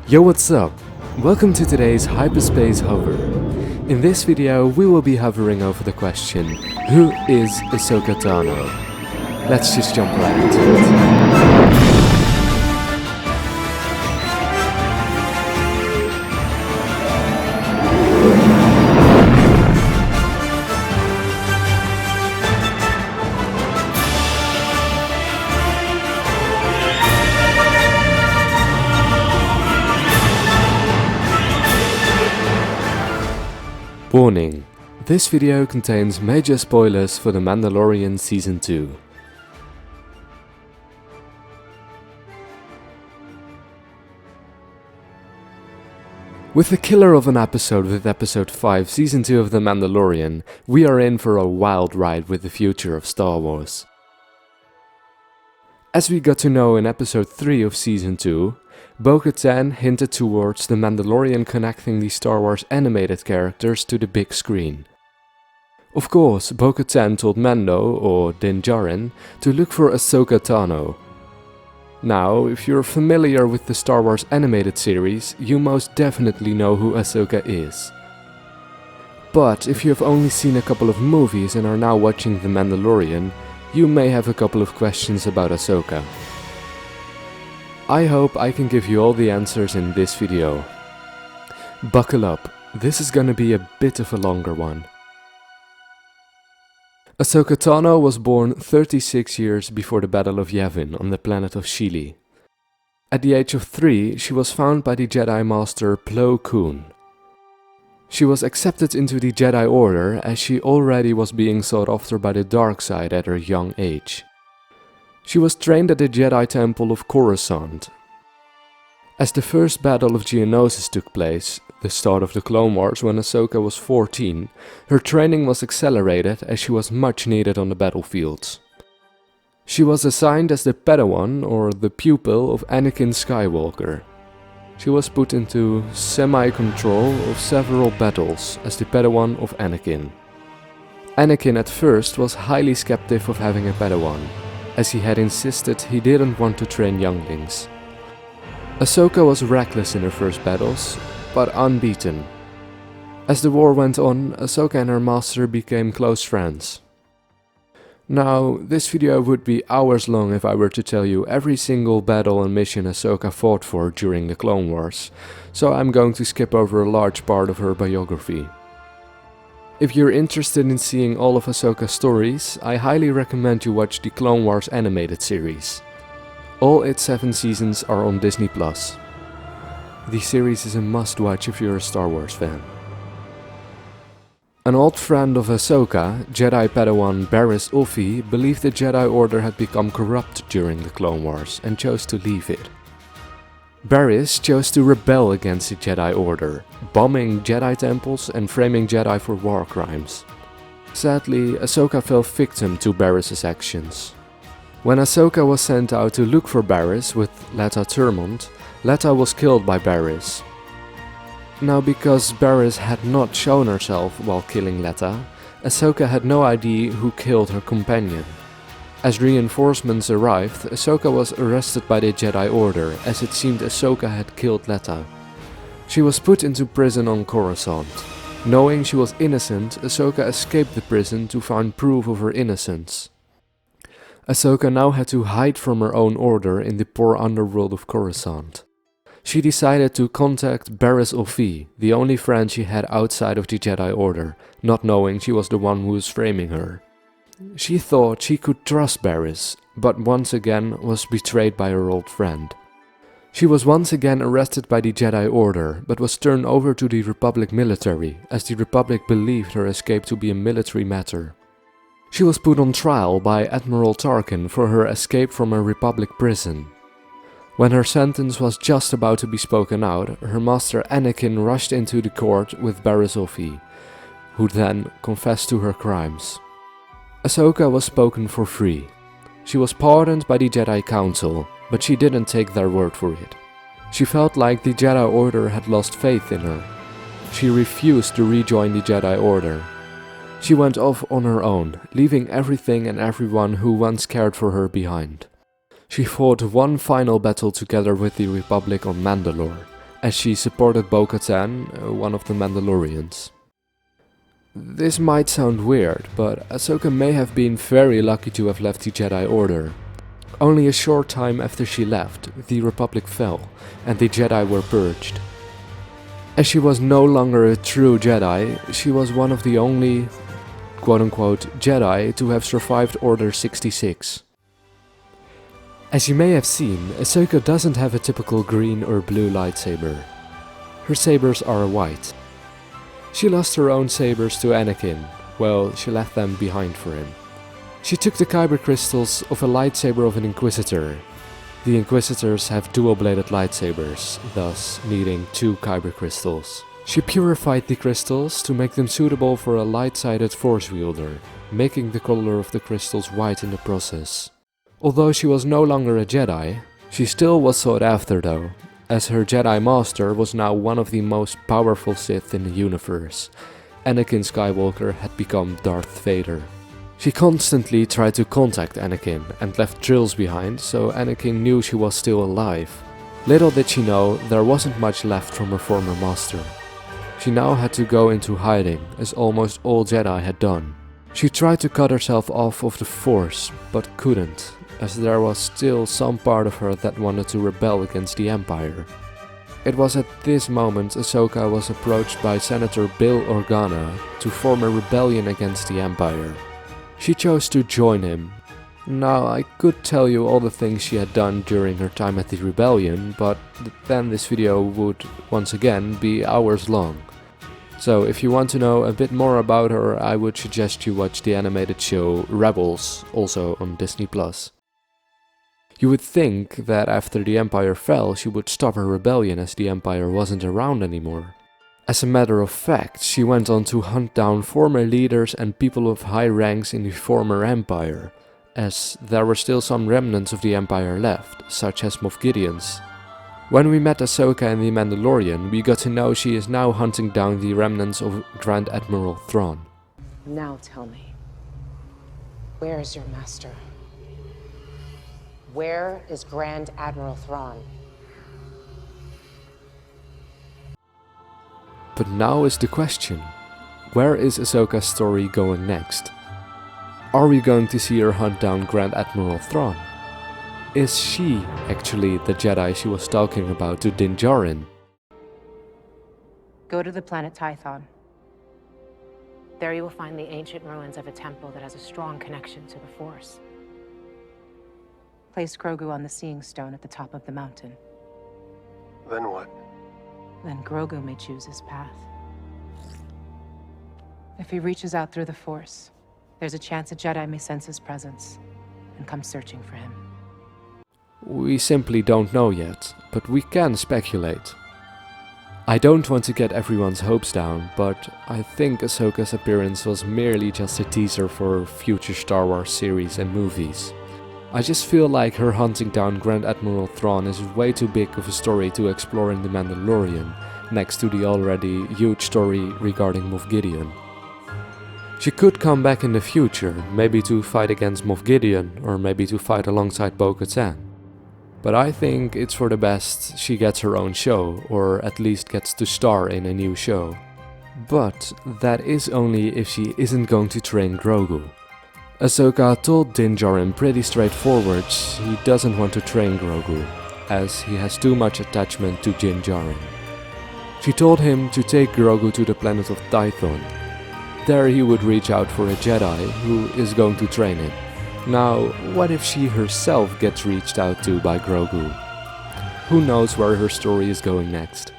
Yo, what's up? Welcome to today's HyperSpace hover. In this video we will be hovering over the question, who is Ahsoka Tano? Let's just jump right into it. Warning, this video contains major spoilers for The Mandalorian Season 2. With the killer of an episode with Episode 5 Season 2 of The Mandalorian, we are in for a wild ride with the future of Star Wars. As we got to know in Episode 3 of Season 2, Bo-Katan hinted towards The Mandalorian connecting the Star Wars animated characters to the big screen. Of course, Bo-Katan told Mando, or Din Djarin, to look for Ahsoka Tano. Now, if you're familiar with the Star Wars animated series, you most definitely know who Ahsoka is. But if you have only seen a couple of movies and are now watching The Mandalorian, you may have a couple of questions about Ahsoka. I hope I can give you all the answers in this video. Buckle up, this is gonna be a bit of a longer one. Ahsoka Tano was born 36 years before the Battle of Yavin on the planet of Shili. At the age of 3, she was found by the Jedi Master Plo Koon. She was accepted into the Jedi Order as she already was being sought after by the dark side at her young age. She was trained at the Jedi Temple of Coruscant. As the first Battle of Geonosis took place, the start of the Clone Wars when Ahsoka was 14, her training was accelerated as she was much needed on the battlefields. She was assigned as the Padawan, or the pupil, of Anakin Skywalker. She was put into semi-control of several battles as the Padawan of Anakin. Anakin at first was highly skeptic of having a Padawan, as he had insisted he didn't want to train younglings. Ahsoka was reckless in her first battles, but unbeaten. As the war went on, Ahsoka and her master became close friends. Now, this video would be hours long if I were to tell you every single battle and mission Ahsoka fought for during the Clone Wars, so I'm going to skip over a large part of her biography. If you're interested in seeing all of Ahsoka's stories, I highly recommend you watch the Clone Wars animated series. All its 7 seasons are on Disney+. The series is a must-watch if you're a Star Wars fan. An old friend of Ahsoka, Jedi Padawan Barriss Offee, believed the Jedi Order had become corrupt during the Clone Wars and chose to leave it. Barriss chose to rebel against the Jedi Order, bombing Jedi temples and framing Jedi for war crimes. Sadly, Ahsoka fell victim to Barriss's actions. When Ahsoka was sent out to look for Barriss with Letta Turmond, Letta was killed by Barriss. Now, because Barriss had not shown herself while killing Letta, Ahsoka had no idea who killed her companion. As reinforcements arrived, Ahsoka was arrested by the Jedi Order, as it seemed Ahsoka had killed Letta. She was put into prison on Coruscant. Knowing she was innocent, Ahsoka escaped the prison to find proof of her innocence. Ahsoka now had to hide from her own order in the poor underworld of Coruscant. She decided to contact Barriss Offee, the only friend she had outside of the Jedi Order, not knowing she was the one who was framing her. She thought she could trust Barriss, but once again was betrayed by her old friend. She was once again arrested by the Jedi Order, but was turned over to the Republic military, as the Republic believed her escape to be a military matter. She was put on trial by Admiral Tarkin for her escape from a Republic prison. When her sentence was just about to be spoken out, her master Anakin rushed into the court with Barriss Offee, who then confessed to her crimes. Ahsoka was spoken for free. She was pardoned by the Jedi Council, but she didn't take their word for it. She felt like the Jedi Order had lost faith in her. She refused to rejoin the Jedi Order. She went off on her own, leaving everything and everyone who once cared for her behind. She fought one final battle together with the Republic on Mandalore, as she supported Bo-Katan, one of the Mandalorians. This might sound weird, but Ahsoka may have been very lucky to have left the Jedi Order. Only a short time after she left, the Republic fell, and the Jedi were purged. As she was no longer a true Jedi, she was one of the only quote-unquote Jedi to have survived Order 66. As you may have seen, Ahsoka doesn't have a typical green or blue lightsaber. Her sabers are white. She lost her own sabers to Anakin, well, she left them behind for him. She took the kyber crystals of a lightsaber of an Inquisitor. The Inquisitors have dual-bladed lightsabers, thus needing 2 kyber crystals. She purified the crystals to make them suitable for a light-sided force wielder, making the color of the crystals white in the process. Although she was no longer a Jedi, she still was sought after though, as her Jedi Master was now one of the most powerful Sith in the universe. Anakin Skywalker had become Darth Vader. She constantly tried to contact Anakin and left drills behind, so Anakin knew she was still alive. Little did she know, there wasn't much left from her former master. She now had to go into hiding, as almost all Jedi had done. She tried to cut herself off of the Force, but couldn't, as there was still some part of her that wanted to rebel against the Empire. It was at this moment Ahsoka was approached by Senator Bail Organa to form a rebellion against the Empire. She chose to join him. Now, I could tell you all the things she had done during her time at the rebellion, but then this video would once again be hours long. So if you want to know a bit more about her, I would suggest you watch the animated show Rebels, also on Disney+. You would think that after the Empire fell, she would stop her rebellion as the Empire wasn't around anymore. As a matter of fact, she went on to hunt down former leaders and people of high ranks in the former Empire, as there were still some remnants of the Empire left, such as Moff Gideon's. When we met Ahsoka in The Mandalorian, we got to know she is now hunting down the remnants of Grand Admiral Thrawn. Now tell me, where is your master? Where is Grand Admiral Thrawn? But now is the question, where is Ahsoka's story going next? Are we going to see her hunt down Grand Admiral Thrawn? Is she actually the Jedi she was talking about to Din Djarin? Go to the planet Tython. There you will find the ancient ruins of a temple that has a strong connection to the Force. Place Grogu on the Seeing Stone at the top of the mountain. Then what? Then Grogu may choose his path. If he reaches out through the Force, there's a chance a Jedi may sense his presence and come searching for him. We simply don't know yet, but we can speculate. I don't want to get everyone's hopes down, but I think Ahsoka's appearance was merely just a teaser for future Star Wars series and movies. I just feel like her hunting down Grand Admiral Thrawn is way too big of a story to explore in The Mandalorian, next to the already huge story regarding Moff Gideon. She could come back in the future, maybe to fight against Moff Gideon, or maybe to fight alongside Bo-Katan. But I think it's for the best she gets her own show, or at least gets to star in a new show. But that is only if she isn't going to train Grogu. Ahsoka told Din Djarin pretty straightforward he doesn't want to train Grogu, as he has too much attachment to Din Djarin. She told him to take Grogu to the planet of Tython. There he would reach out for a Jedi who is going to train him. Now, what if she herself gets reached out to by Grogu? Who knows where her story is going next?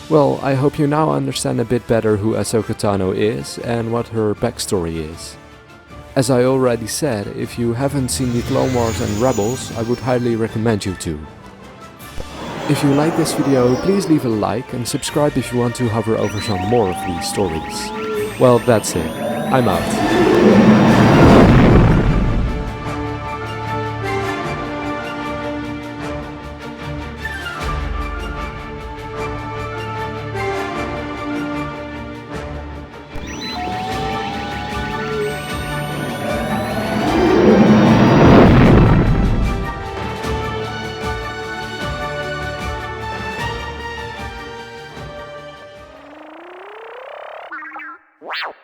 Well, I hope you now understand a bit better who Ahsoka Tano is and what her backstory is. As I already said, if you haven't seen the Clone Wars and Rebels, I would highly recommend you to. If you like this video, please leave a like and subscribe if you want to hover over some more of these stories. Well, that's it. I'm out. Wow.